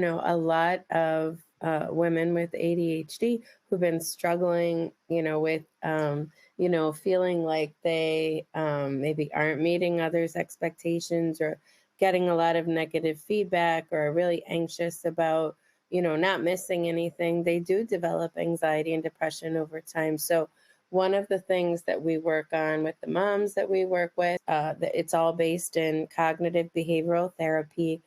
a lot of women with ADHD who've been struggling, with, feeling like they maybe aren't meeting others' expectations or getting a lot of negative feedback or are really anxious about, not missing anything. They do develop anxiety and depression over time. So one of the things that we work on with the moms that we work with, it's all based in cognitive behavioral therapy.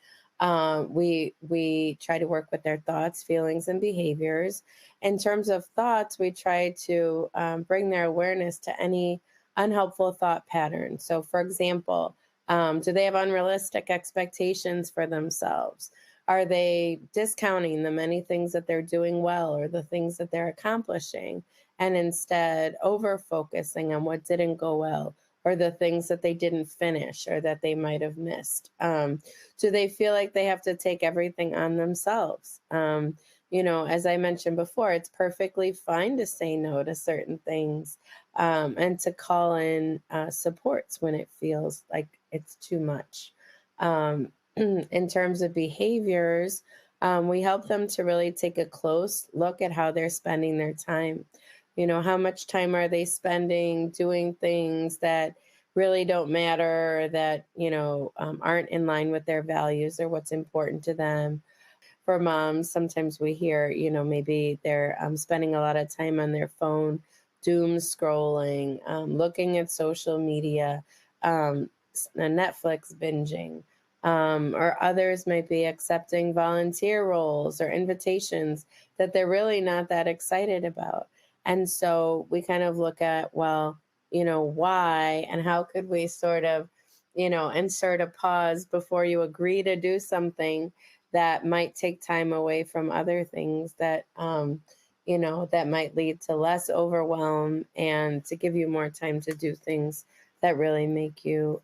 We try to work with their thoughts, feelings, and behaviors. In terms of thoughts, we try to bring their awareness to any unhelpful thought pattern. So, for example, do they have unrealistic expectations for themselves? Are they discounting the many things that they're doing well or the things that they're accomplishing, and instead over focusing on what didn't go well or the things that they didn't finish or that they might have missed? Do they feel like they have to take everything on themselves? As I mentioned before, it's perfectly fine to say no to certain things, and to call in supports when it feels like it's too much. In terms of behaviors, we help them to really take a close look at how they're spending their time. How much time are they spending doing things that really don't matter, that, aren't in line with their values or what's important to them. For moms, sometimes we hear, maybe they're spending a lot of time on their phone, doom scrolling, looking at social media, Netflix binging. Or others might be accepting volunteer roles or invitations that they're really not that excited about. And so we kind of look at, well, why and how could we sort of, insert a pause before you agree to do something that might take time away from other things that, that might lead to less overwhelm and to give you more time to do things that really make you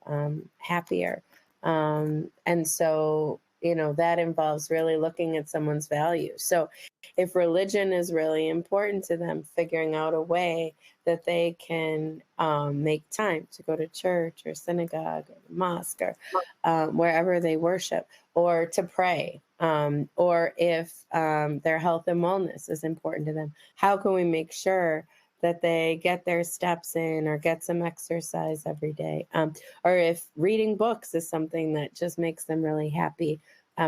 happier. And so, that involves really looking at someone's values. So if religion is really important to them, figuring out a way that they can make time to go to church or synagogue or mosque or wherever they worship, or to pray, or if their health and wellness is important to them, how can we make sure that they get their steps in or get some exercise every day? Or if reading books is something that just makes them really happy,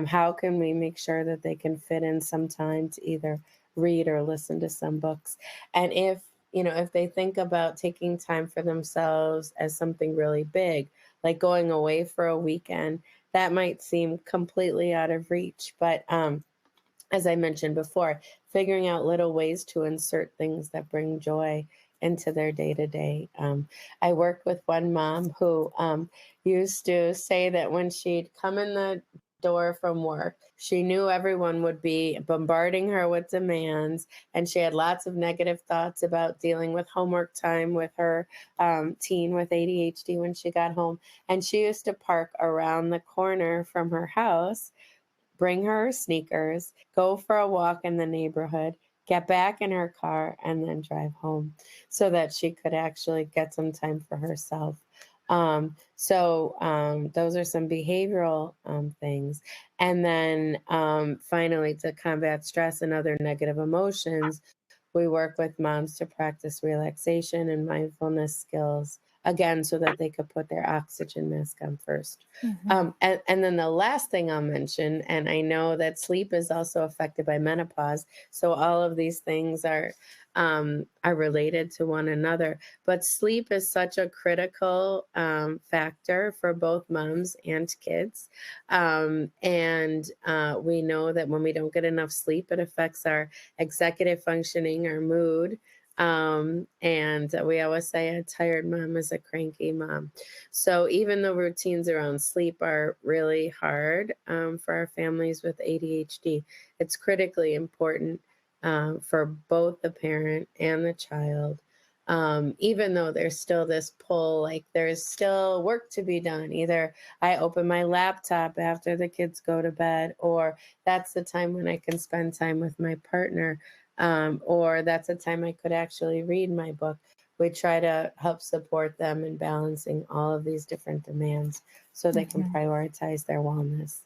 how can we make sure that they can fit in some time to either read or listen to some books? And if they think about taking time for themselves as something really big, like going away for a weekend, that might seem completely out of reach. But as I mentioned before, figuring out little ways to insert things that bring joy into their day to day. I worked with one mom who used to say that when she'd come in the door from work, she knew everyone would be bombarding her with demands, and she had lots of negative thoughts about dealing with homework time with her teen with ADHD when she got home. And she used to park around the corner from her house, bring her sneakers, go for a walk in the neighborhood, get back in her car, and then drive home so that she could actually get some time for herself. Those are some behavioral things. And then finally, to combat stress and other negative emotions, we work with moms to practice relaxation and mindfulness skills, again, so that they could put their oxygen mask on first. Mhm. And then the last thing I'll mention, and I know that sleep is also affected by menopause, so all of these things are related to one another. But sleep is such a critical factor for both moms and kids. And we know that when we don't get enough sleep, it affects our executive functioning, our mood. And we always say a tired mom is a cranky mom. So even though routines around sleep are really hard for our families with ADHD, it's critically important for both the parent and the child. Even though there's still this pull, like there's still work to be done. Either I open my laptop after the kids go to bed, or that's the time when I can spend time with my partner, or that's a time I could actually read my book. We try to help support them in balancing all of these different demands so they can Mhm. prioritize their wellness.